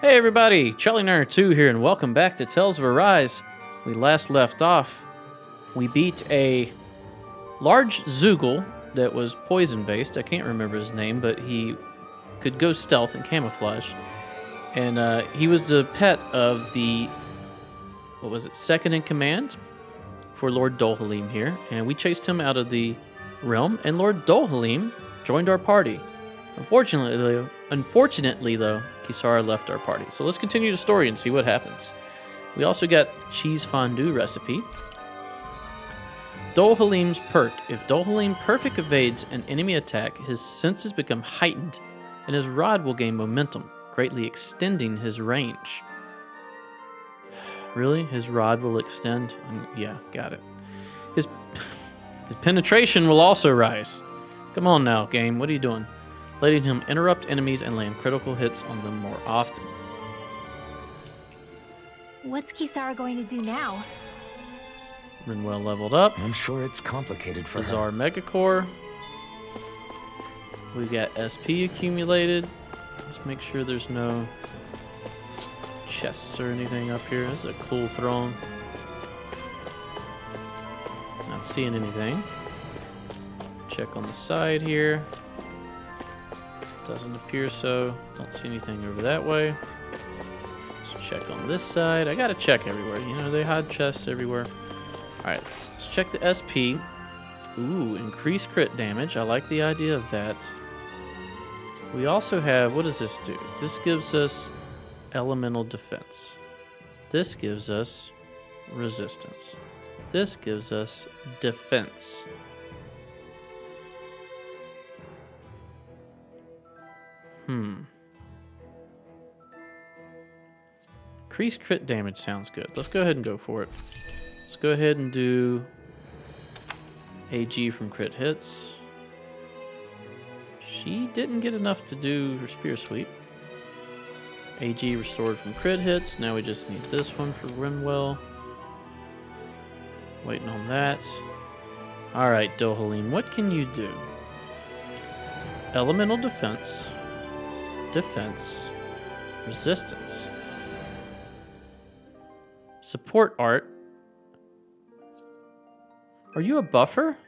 Hey everybody, Charlie Nerd 2 here, and welcome back to Tales of Arise. We last left off. We beat a large Zoogle that was poison-based. I can't remember his name, but he could go stealth and camouflage. And he was the pet of the, second in command for Lord Dolhalim here. And we chased him out of the realm, and Lord Dolhalim joined our party. Unfortunately, though, Kisara left our party. So let's continue the story and see what happens. We also got cheese fondue recipe. Dolhalim's perk. If Dolhalim perfect evades an enemy attack, his senses become heightened, and his rod will gain momentum, greatly extending his range. Really? His rod will extend? Yeah, got it. His penetration will also rise. Come on now, game. What are you doing? Letting him interrupt enemies and land critical hits on them more often. What's Kisara going to do now? Rinwell leveled up. I'm sure it's complicated for Bizarre her. Megacore. We've got SP accumulated. Let's make sure there's no chests or anything up here. This is a cool throne. Not seeing anything. Check on the side here. Doesn't appear so. Don't see anything over that way. Let's check on this side. I gotta check everywhere. You know, they hide chests everywhere. Alright, let's check the SP. Ooh, increased crit damage. I like the idea of that. We also have, what does this do? This gives us elemental defense. This gives us resistance. This gives us defense. Increased crit damage sounds good. Let's go ahead and go for it. Let's go ahead and do AG from crit hits. She didn't get enough to do her spear sweep. AG restored from crit hits. Now we just need this one for Rinwell. Waiting on that. Alright, Dolhalim, what can you do? Elemental defense. Defense. Resistance. Support art. Are you a buffer?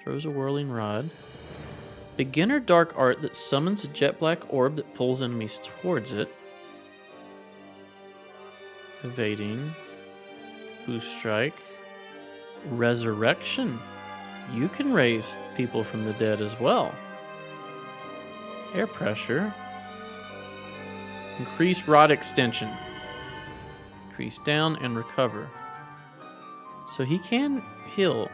Throws a whirling rod. Beginner dark art that summons a jet black orb that pulls enemies towards it. Evading. Boost strike. Resurrection. You can raise people from the dead as well. Air pressure. Increase rod extension. Increase down and recover. So he can heal.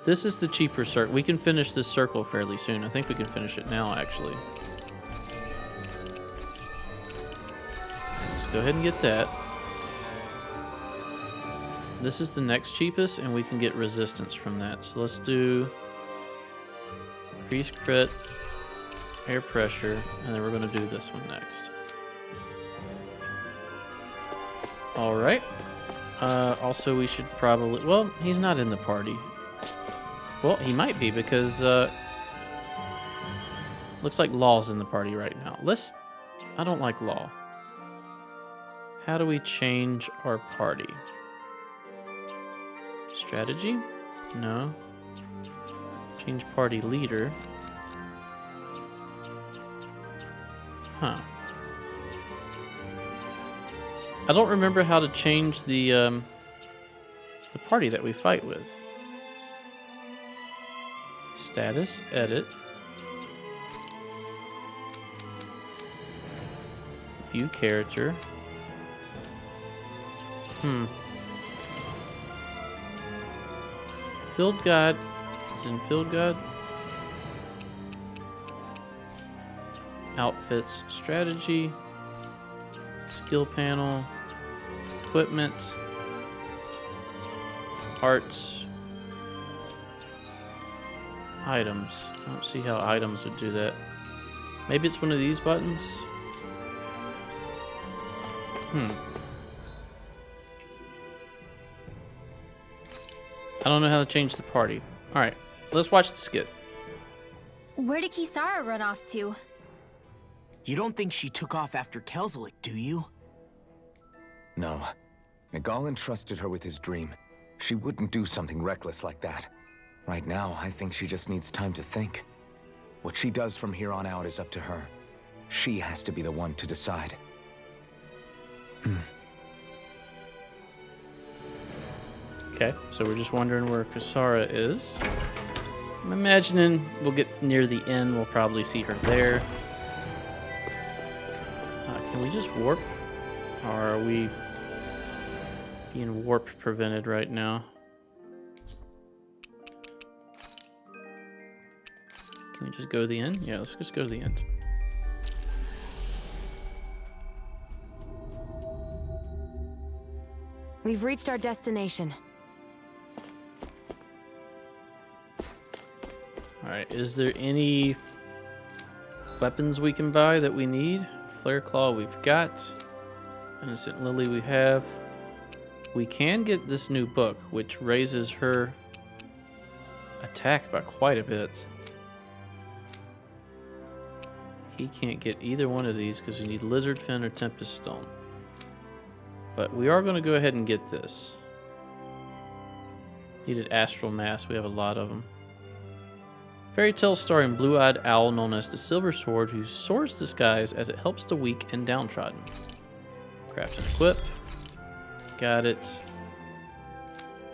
This is the cheaper circle. We can finish this circle fairly soon. I think we can finish it now, actually. Let's go ahead and get that. This is the next cheapest, and we can get resistance from that. So let's do increase crit, air pressure, and then we're going to do this one next. All right. Also, we should probably... Well, he's not in the party. Well, he might be because... looks like Law's in the party right now. I don't like Law. How do we change our party? Strategy? No. Change party leader. Huh. I don't remember how to change the party that we fight with. Status, edit. View character. Field guide is in field guide. Outfits, strategy, skill panel, equipment, arts, items. I don't see how items would do that. Maybe it's one of these buttons. I don't know how to change the party. All right, let's watch the skit. Where did Kisara run off to? You don't think she took off after Kelzelik, do you? No. Nagal entrusted her with his dream. She wouldn't do something reckless like that. Right now, I think she just needs time to think. What she does from here on out is up to her. She has to be the one to decide. Okay, so we're just wondering where Kisara is. I'm imagining we'll get near the end, we'll probably see her there. Can we just warp? Or are we being warp prevented right now? Can we just go to the end? Yeah, let's just go to the end. We've reached our destination. Alright, is there any weapons we can buy that we need? Flare Claw we've got. Innocent Lily we have. We can get this new book, which raises her attack by quite a bit. He can't get either one of these because we need Lizard Fin or Tempest Stone. But we are going to go ahead and get this. Needed Astral Mass. We have a lot of them. Fairy tale starring blue-eyed owl known as the Silver Sword, who soars the skies as it helps the weak and downtrodden. Craft and equip. Got it.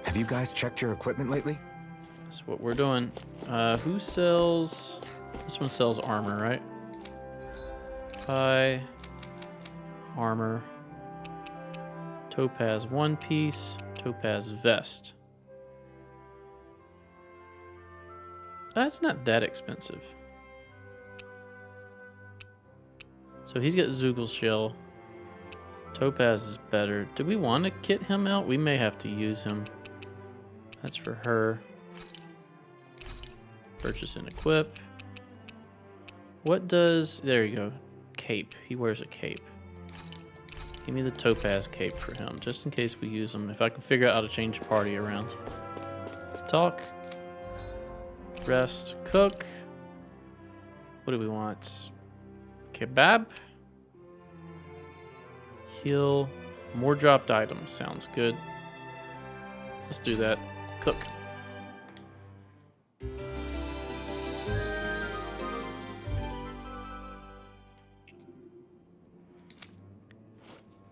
Have you guys checked your equipment lately? That's what we're doing. Who sells... This one sells armor, right? Buy armor. Topaz one piece. Topaz vest. That's not that expensive. So he's got Zoogl's shell. Topaz is better. Do we want to kit him out? We may have to use him. That's for her. Purchase and equip. What does... There you go. Cape. He wears a cape. Give me the Topaz cape for him, just in case we use him. If I can figure out how to change the party around. Talk. Rest. Cook. What do we want? Kebab. Heal. More dropped items. Sounds good. Let's do that. Cook.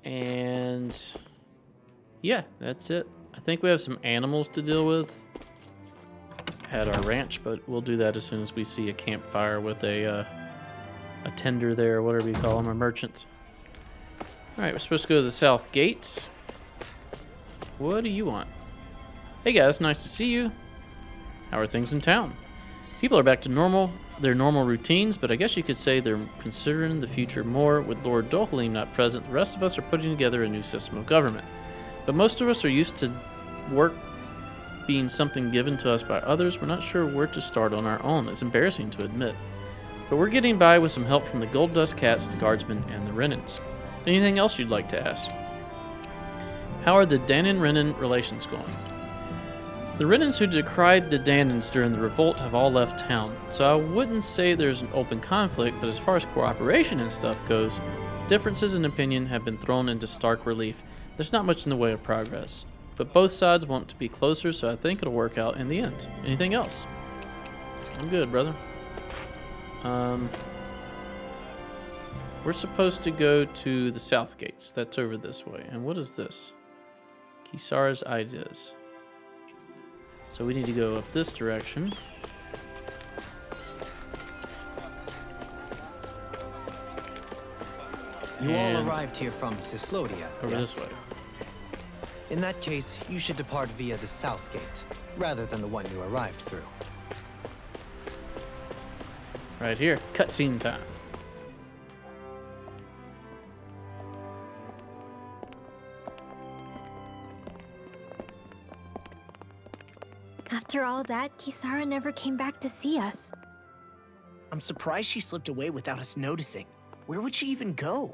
And yeah, that's it. I think we have some animals to deal with at our ranch, but we'll do that as soon as we see a campfire with a tender there, or whatever you call them, a merchant. All right, we're supposed to go to the south gate. What do you want? Hey guys, nice to see you. How are things in town? People are back to their normal routines, but I guess you could say they're considering the future more. With Lord Dohalim not present, the rest of us are putting together a new system of government. But most of us are used to work being something given to us by others. We're not sure where to start on our own. It's embarrassing to admit. But we're getting by with some help from the Gold Dust Cats, the Guardsmen, and the Renans. Anything else you'd like to ask? How are the Danan-Renan relations going? The Renans who decried the Danans during the revolt have all left town, so I wouldn't say there's an open conflict, but as far as cooperation and stuff goes, differences in opinion have been thrown into stark relief. There's not much in the way of progress, but both sides want to be closer, so I think it'll work out in the end. Anything else? I'm good, brother. We're supposed to go to the south gates. That's over this way. And what is this? Kisara's ideas. So we need to go up this direction. You And all arrived here from Cislodia, over yes? this way. In that case, you should depart via the south gate, rather than the one you arrived through. Right here. Cutscene time. After all that, Kisara never came back to see us. I'm surprised she slipped away without us noticing. Where would she even go?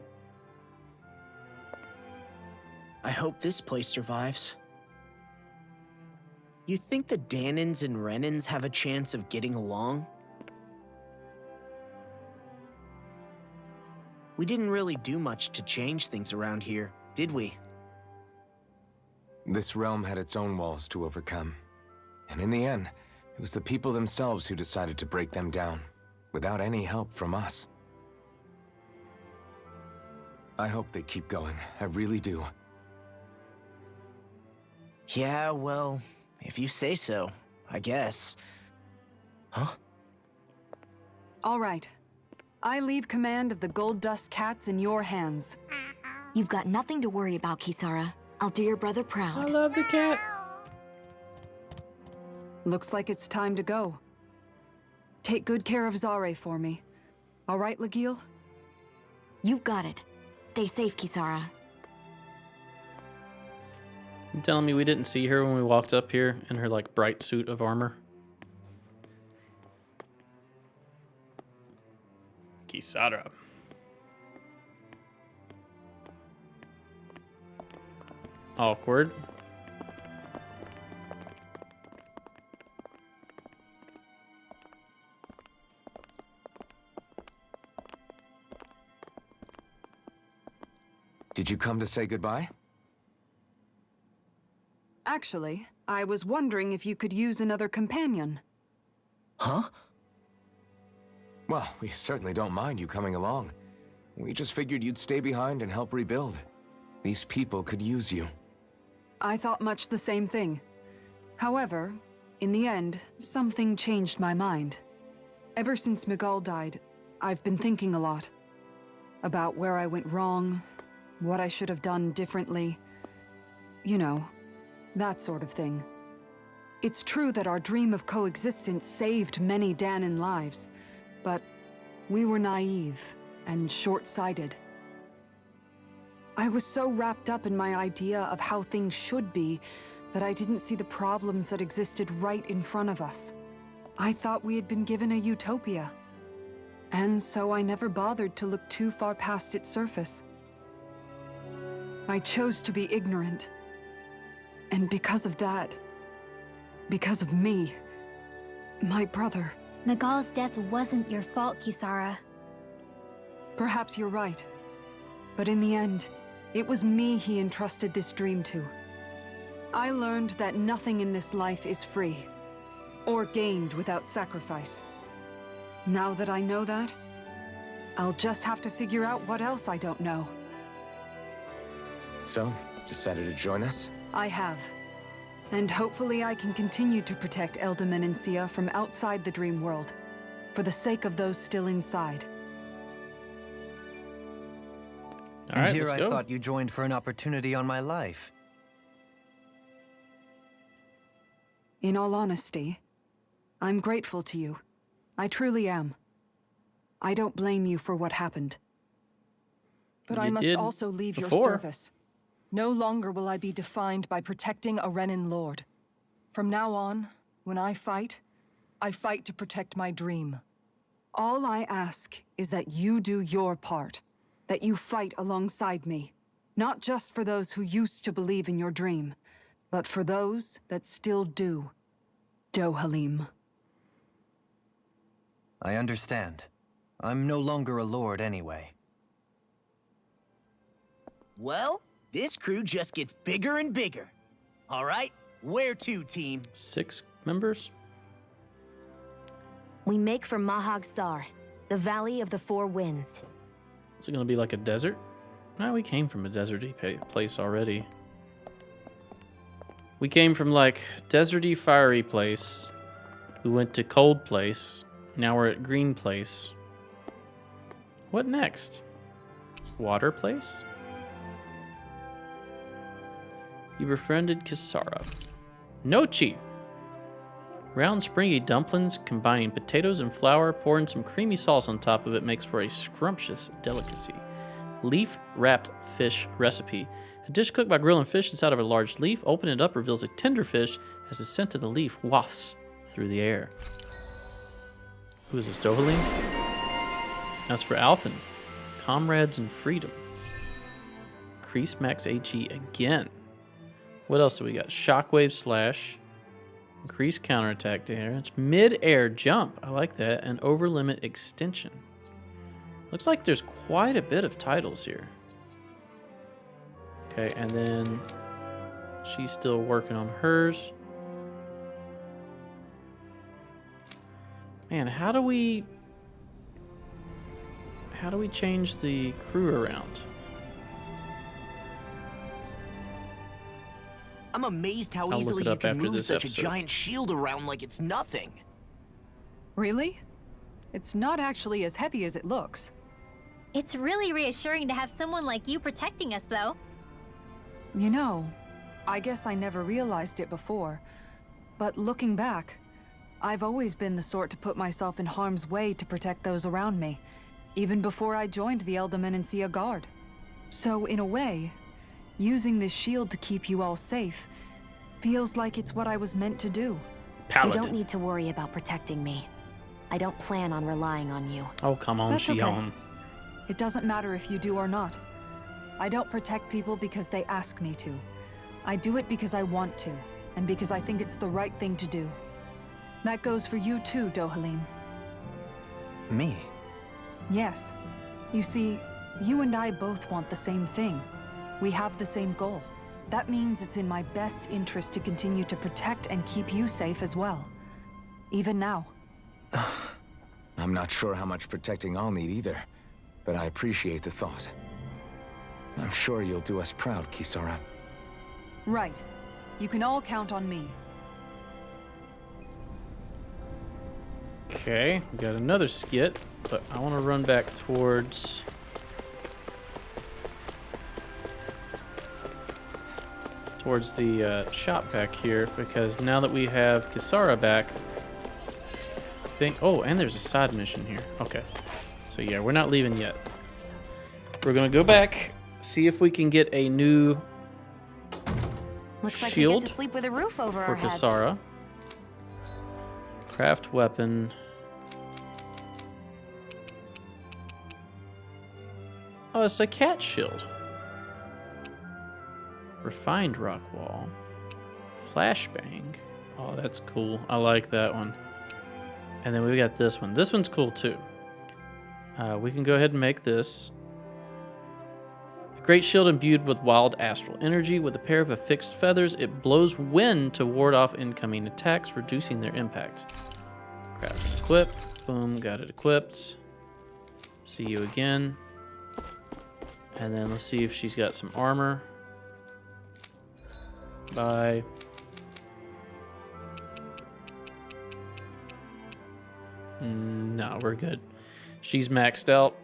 I hope this place survives. You think the Danins and Renans have a chance of getting along? We didn't really do much to change things around here, did we? This realm had its own walls to overcome. And in the end, it was the people themselves who decided to break them down, without any help from us. I hope they keep going. I really do. Yeah, well, if you say so, I guess. Huh? All right. I leave command of the Gold Dust Cats in your hands. You've got nothing to worry about, Kisara. I'll do your brother I proud. love the cat. Looks like it's time to go. Take good care of Zare for me. All right, Legil? You've got it. Stay safe, Kisara. You telling me we didn't see her when we walked up here in her like bright suit of armor? Kisara. Awkward. Did you come to say goodbye? Actually, I was wondering if you could use another companion. Huh? Well, we certainly don't mind you coming along. We just figured you'd stay behind and help rebuild. These people could use you. I thought much the same thing. However, in the end, something changed my mind. Ever since Miguel died, I've been thinking a lot. About where I went wrong, what I should have done differently. You know, that sort of thing. It's true that our dream of coexistence saved many Danan lives, but we were naive and short-sighted. I was so wrapped up in my idea of how things should be that I didn't see the problems that existed right in front of us. I thought we had been given a utopia. And so I never bothered to look too far past its surface. I chose to be ignorant. And because of that, because of me, my brother... Miguel's death wasn't your fault, Kisara. Perhaps you're right. But in the end, it was me he entrusted this dream to. I learned that nothing in this life is free, or gained without sacrifice. Now that I know that, I'll just have to figure out what else I don't know. So, decided to join us? I have. And hopefully I can continue to protect Eldaman and Sia from outside the dream world, for the sake of those still inside. All And right, here let's I go. thought you joined for an opportunity on my life. In all honesty, I'm grateful to you. I truly am. I don't blame you for what happened. But I You must did also leave your before. service. No longer will I be defined by protecting a Renan Lord. From now on, when I fight to protect my dream. All I ask is that you do your part, that you fight alongside me. Not just for those who used to believe in your dream, but for those that still do. Dohalim. I understand. I'm no longer a lord anyway. Well, this crew just gets bigger and bigger. All right, where to, team? 6 members? We make for Mahag Sar, the Valley of the Four Winds. Is it going to be like a desert? No, we came from a deserty place already. We came from like deserty, fiery place. We went to cold place. Now we're at green place. What next? Water place? You befriended Kisara. Nochi! Round springy dumplings combining potatoes and flour, pouring some creamy sauce on top of it makes for a scrumptious delicacy. Leaf-wrapped fish recipe. A dish cooked by grilling fish inside of a large leaf. Open it up reveals a tender fish as the scent of the leaf wafts through the air. Who is this, Dohalim? That's for Alphen. Comrades in freedom. Increase max HE again. What else do we got? Shockwave slash. Increase counterattack damage. Mid-air jump. I like that. And over limit extension. Looks like there's quite a bit of titles here. Okay, and then she's still working on hers. Man, how do we change the crew around? I'm amazed how I'll look easily it you up can after move this such episode. a giant shield around like it's nothing. Really? It's not actually as heavy as it looks. It's really reassuring to have someone like you protecting us, though. You know, I guess I never realized it before, but looking back, I've always been the sort to put myself in harm's way to protect those around me, even before I joined the Elderman and Sia Guard. So in a way, using this shield to keep you all safe feels like it's what I was meant to do. You don't need to worry about protecting me. I don't plan on relying on you. Oh, come on, That's okay. Shion. It doesn't matter if you do or not. I don't protect people because they ask me to. I do it because I want to, and because I think it's the right thing to do. That goes for you too, Dohalim. Me? Yes. You see, you and I both want the same thing. We have the same goal. That means it's in my best interest to continue to protect and keep you safe as well. Even now. I'm not sure how much protecting I'll need either, but I appreciate the thought. I'm sure you'll do us proud, Kisara. Right. You can all count on me. Okay, we got another skit, but I want to run back towards the shop back here, because now that we have Kisara back, oh, and there's a side mission here. Okay, so yeah, we're not leaving yet. We're gonna go back, see if we can get a new Looks like we shield get to sleep with a roof over for our heads. Kisara. Craft weapon. Oh, it's a cat shield. Refined rock wall. Flashbang. Oh, that's cool. I like that one. And then we got this one. This one's cool too. We can go ahead and make this. A great shield imbued with wild astral energy. With a pair of affixed feathers, it blows wind to ward off incoming attacks, reducing their impact. Craft equip. Boom, got it equipped. See you again. And then let's see if she's got some armor. Bye. No, we're good. She's maxed out.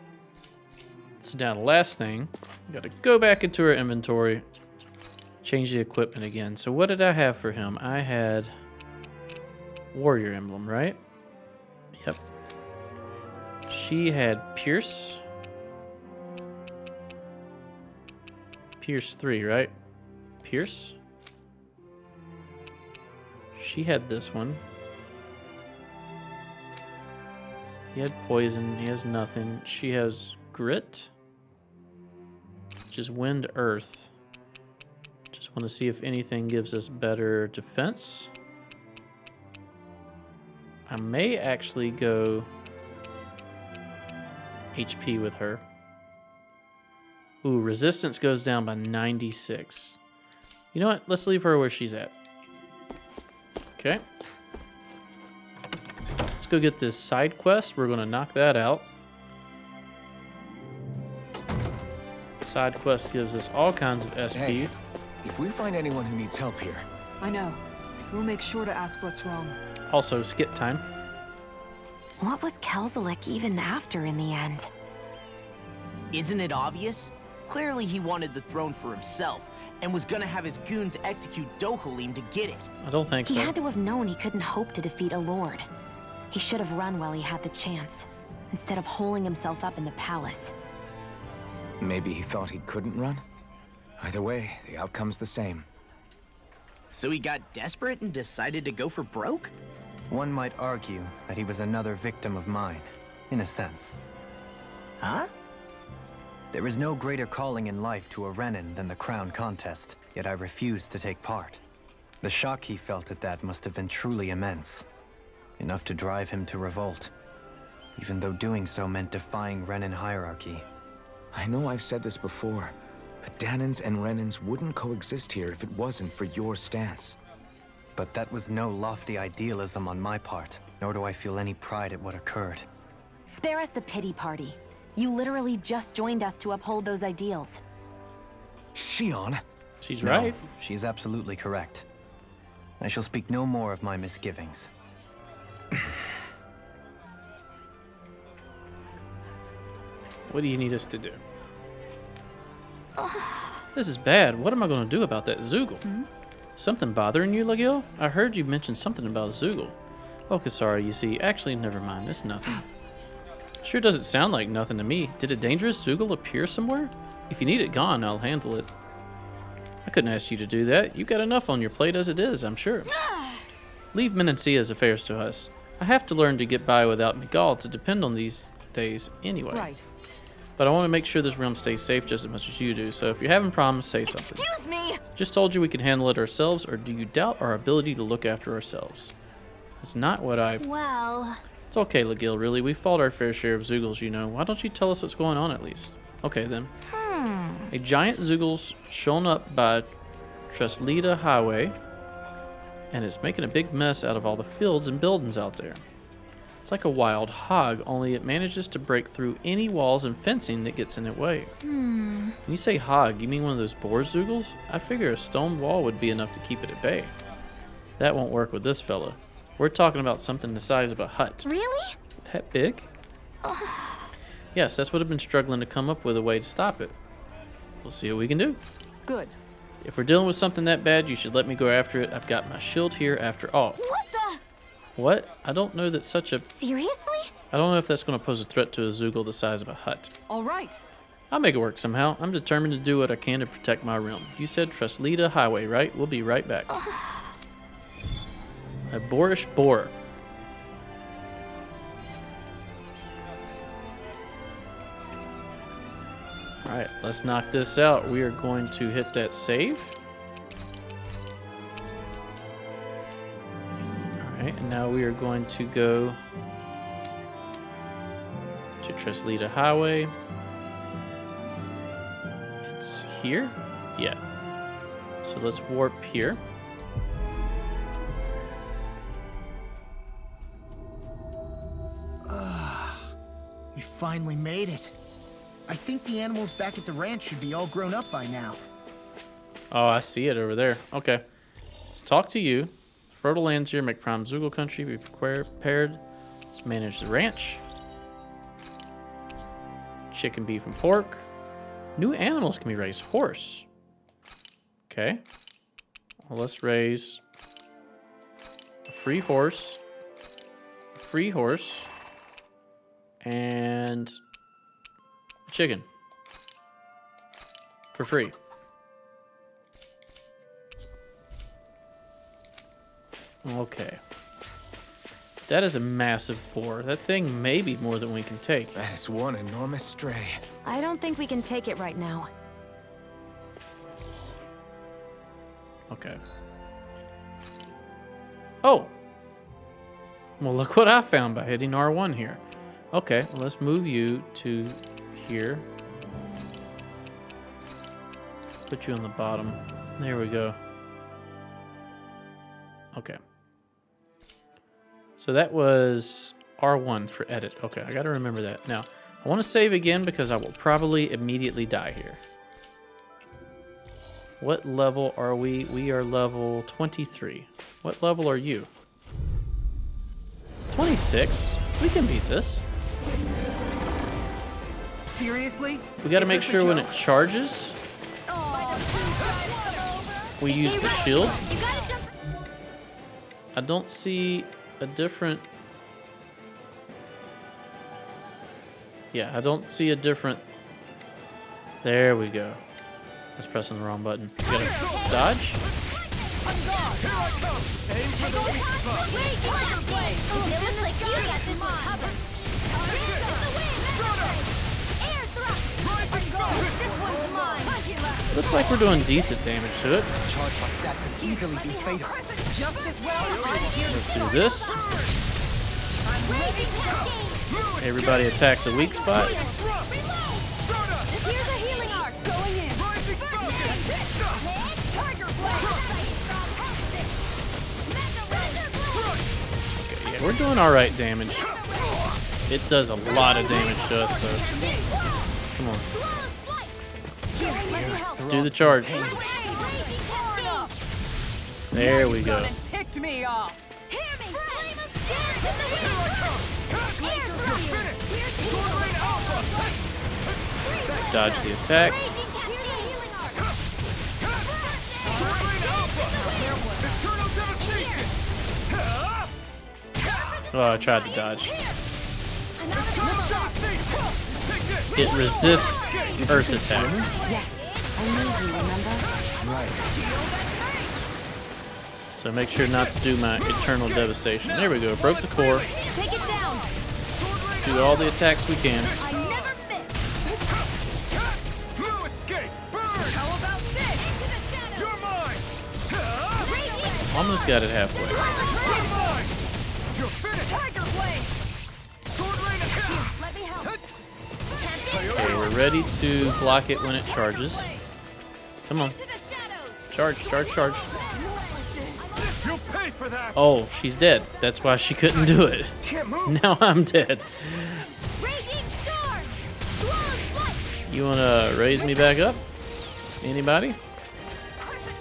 So now the last thing, we gotta go back into her inventory, change the equipment again. So what did I have for him? I had warrior emblem, right? Yep. She had Pierce. Pierce 3, right? Pierce? She had this one. He had poison. He has nothing. She has grit, which is wind, earth. Just want to see if anything gives us better defense. I may actually go HP with her. Ooh, resistance goes down by 96. You know what? Let's leave her where she's at. Okay. Let's go get this side quest. We're going to knock that out. Side quest gives us all kinds of SP. Hey, if we find anyone who needs help here... I know. We'll make sure to ask what's wrong. Also, skip time. What was Kelzalik even after in the end? Isn't it obvious? Clearly he wanted the throne for himself, and was gonna have his goons execute Dohalim to get it. I don't think He so. had to have known he couldn't hope to defeat a lord. He should have run while he had the chance, instead of holding himself up in the palace. Maybe he thought he couldn't run? Either way, the outcome's the same. So he got desperate and decided to go for broke? One might argue that he was another victim of mine, in a sense. Huh? There is no greater calling in life to a Renin than the crown contest, yet I refused to take part. The shock he felt at that must have been truly immense. Enough to drive him to revolt. Even though doing so meant defying Renan hierarchy. I know I've said this before, but Danans and Renans wouldn't coexist here if it wasn't for your stance. But that was no lofty idealism on my part, nor do I feel any pride at what occurred. Spare us the pity party. You literally just joined us to uphold those ideals. Shion! She's No, right. she is absolutely correct. I shall speak no more of my misgivings. What do you need us to do? This is bad. What am I going to do about that Zoogle? Something bothering you, Lagil? I heard you mention something about Zoogle. Oh, Kisara, you see. Actually, never mind. It's nothing. Sure doesn't sound like nothing to me. Did a dangerous Zoogle appear somewhere? If you need it gone, I'll handle it. I couldn't ask you to do that. You've got enough on your plate as it is, I'm sure. Leave Menancia's affairs to us. I have to learn to get by without Miguel to depend on these days anyway. Right. But I want to make sure this realm stays safe just as much as you do, so if you're having problems, say something. Excuse me! Just told you we can handle it ourselves, or do you doubt our ability to look after ourselves? That's not what I... Well, It's okay, Lagil, really. We fought our fair share of Zoogles, you know. Why don't you tell us what's going on at least? Okay, then. A giant Zoogle's shown up by Treslita Highway, and it's making a big mess out of all the fields and buildings out there. It's like a wild hog, only it manages to break through any walls and fencing that gets in its way. When you say hog, you mean one of those boar Zoogles? I figure a stone wall would be enough to keep it at bay. That won't work with this fella. We're talking about something the size of a hut. really? That big? Yes, that's what I've been struggling to come up with a way to stop it. We'll see what we can do. Good. If we're dealing with something that bad, you should let me go after it. I've got my shield here after all. What the? What? I don't know that such a... Seriously? I don't know if that's going to pose a threat to a Zoogle the size of a hut. All right. I'll make it work somehow. I'm determined to do what I can to protect my realm. You said Treslita Highway, right? We'll be right back. A boorish boar. Alright, let's knock this out. We are going to hit that save. Alright, and now we are going to go to Treslita Highway. It's here? Yeah. So let's warp here. We finally made it. I think the animals back at the ranch should be all grown up by now. Oh, I see it over there. Okay. Let's talk to you. Fertile lands here make prime Zoogle country. Be prepared. Let's manage the ranch. Chicken, beef, and pork. New animals can be raised. Horse. Okay. Well, let's raise a free horse. And a chicken. For free. Okay. That is a massive boar. That thing may be more than we can take. That is one enormous stray. I don't think we can take it right now. Okay. Oh! Well, look what I found by hitting R1 here. Okay, well, let's move you to here. Put you on the bottom. There we go. Okay. So that was R1 for edit. Okay, I gotta remember that. Now, I want to save again because I will probably immediately die here. What level are we? We are level 23. What level are you? 26? We can beat this. Seriously? We gotta make sure when it charges, we use the shield. I don't see a different... Yeah, I don't see a different... There we go. I was pressing the wrong button. You gotta dodge. Looks like we're doing decent damage to it. A charge like that could easily be fatal. Just as well, I'm here to Let's do this. Everybody attack the weak spot. Here's a healing arc. Going in. Tiger Okay, yeah, we're doing alright damage. It does a lot of damage to us, though. Come on. Do the charge. There we go. Ticked me off. Dodge the attack. Oh, I tried to dodge. It resists earth attacks. Yes, I made you, remember? Right. So make sure not to do my eternal devastation. There we go. Broke the core. Take it down. Do all the attacks we can. I never miss. No escape! Burn! How about this? You're mine! Almost got it halfway. You're mine! You're finished! Tiger blade. Sword rain attack! Let me help. Okay, we're ready to block it when it charges. Come on. Charge, charge, charge. You'll pay for that! Oh, she's dead. That's why she couldn't do it. Can't move! Now I'm dead. Raging storm. Swallow's flight. You want to raise me back up? Anybody?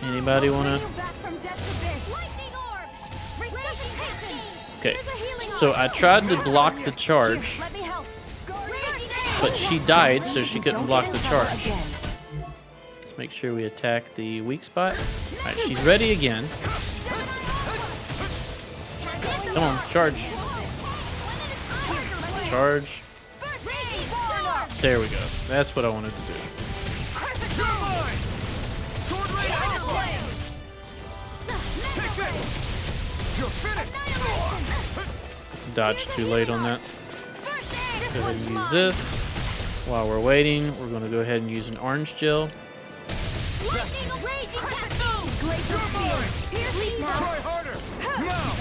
Anybody want to? Back from death's abyss. Lightning orbs. Resuscitation. Okay. Here's a healing So I tried to block the charge, Let me help. but she died, so she couldn't Don't block get the in trouble charge. again. Let's make sure we attack the weak spot. Alright, she's ready again. Come on, charge. Charge. There we go. That's what I wanted to do. You're mine! Sword rain alpha! Take this! You're finished! Dodge too late on that. Go ahead and use this. While we're waiting, we're going to go ahead and use an orange gel. Try harder! Now!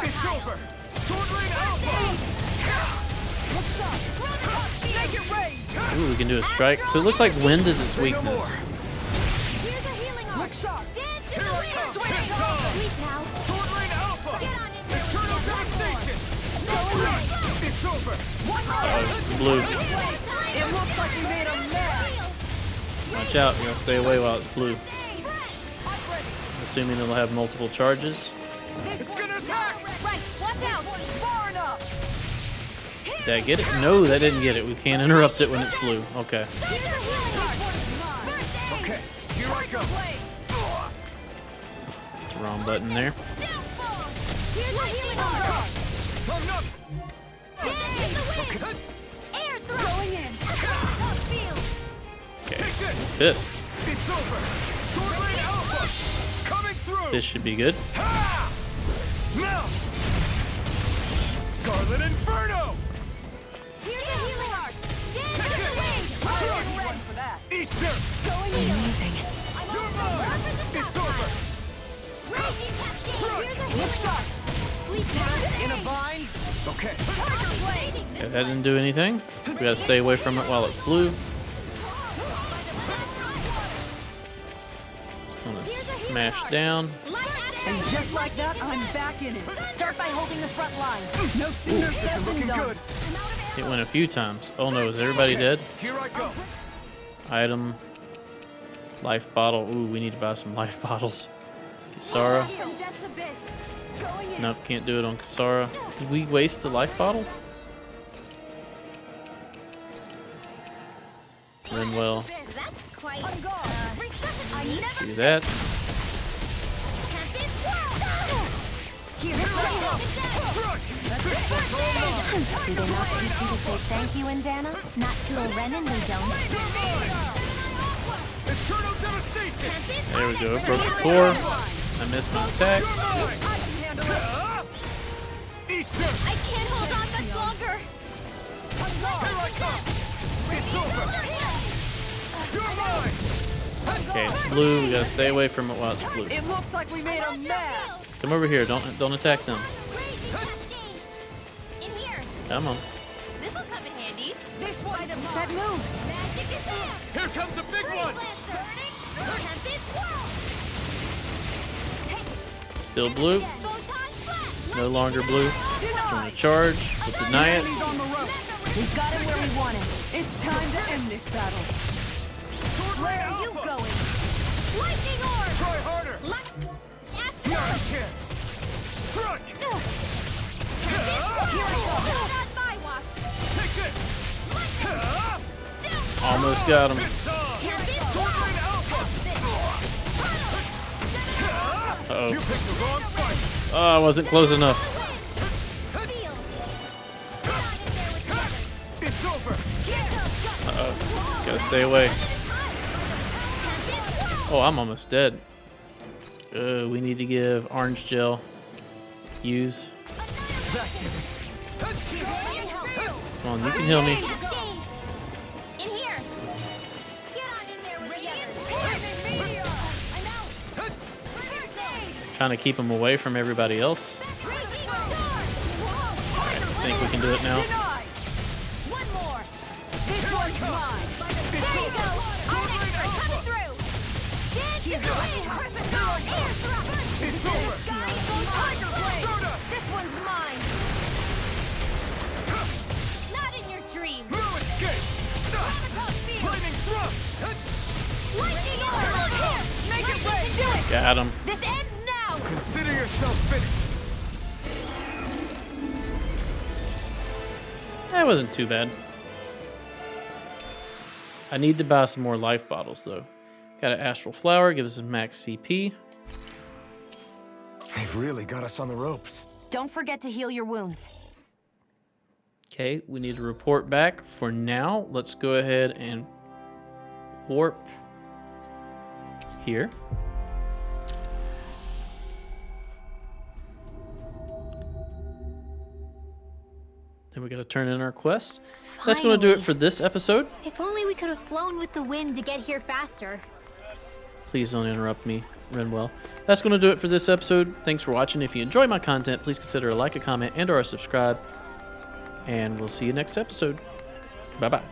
It's over! Sword rain alpha! Make it rain. Ooh, we can do a strike. So it looks like wind is its weakness. Look sharp. Here I come! It's time! Sword rain alpha! Eternal devastation! It's over! It's blue. It looks like we made a mess. Watch out, you gotta stay away while it's blue. Assuming it'll have multiple charges. It's gonna attack! Right, watch out. Far enough. Did I get it? No, that didn't get it. We can't interrupt it when it's blue. Okay. Okay, here I go! It's the wrong button there. I'm not! Okay. Fist. It's over! Sword rain alpha! Coming through! This should be good. Ha! Now! Scarlet Inferno! Eat this! Amazing. You're mine! It's over! In a bind? Okay. Okay, that didn't do anything. We gotta stay away from it while it's blue. Just gonna smash down. And just like that, I'm back in it. Start by holding the front line. No sooner This said is than looking done. good. It went a few times. Oh no, is everybody dead? Here I go. Item. Life bottle. Ooh, we need to buy some life bottles. Kisara. Nope, can't do it on Kisara. Did we waste the life bottle? Renwell. Do that. Do they not teach you to say thank you, Indana? Not to a Renin, we don't. Eternal devastation! There we go. Broke the core. I missed my attack. Eat this! I can't hold on much longer. Here I come! It's over! Okay, it's blue. We gotta stay away from it while it's blue. It looks like we made a mess. Come over here. Don't attack them. In here. Come on. This'll come in handy. This one, that move. Magic is out. Here comes a big one! Still blue. No longer blue. Trying to charge. We'll deny it. Enemy's on the rope. We've got him where we want him. It's time to end this battle. Where are you going? Lightning orb. Try harder! Astro. Struck! Not my watch. Take this! Almost got him. Swordblade Alpha! Uh-oh. You picked the wrong fight! Oh, I wasn't close enough. It's over! Uh-oh. Gotta stay away. Oh, I'm almost dead. We need to give orange gel. Use. Come on, you can heal me. In here. Get on in there with the others. Trying to keep him away from everybody else. I think we can do it now. One more. This one's mine. There you go. Our extra coming through. It's over! This one's mine. Not in your dreams. No escape! Flaming thrust! Lightning orb. Here. Make it rain. Do it. Got him. This ends now. Consider yourself finished! That wasn't too bad. I need to buy some more life bottles, though. Got an astral flower, gives us max CP. They've really got us on the ropes. Don't forget to heal your wounds. Okay, we need to report back. For now, let's go ahead and warp here. Then we got to turn in our quest. That's going to do it for this episode. If only we could have flown with the wind to get here faster. Please don't interrupt me, Renwell. That's going to do it for this episode. Thanks for watching. If you enjoy my content, please consider a like, a comment, and or a subscribe. And we'll see you next episode. Bye-bye.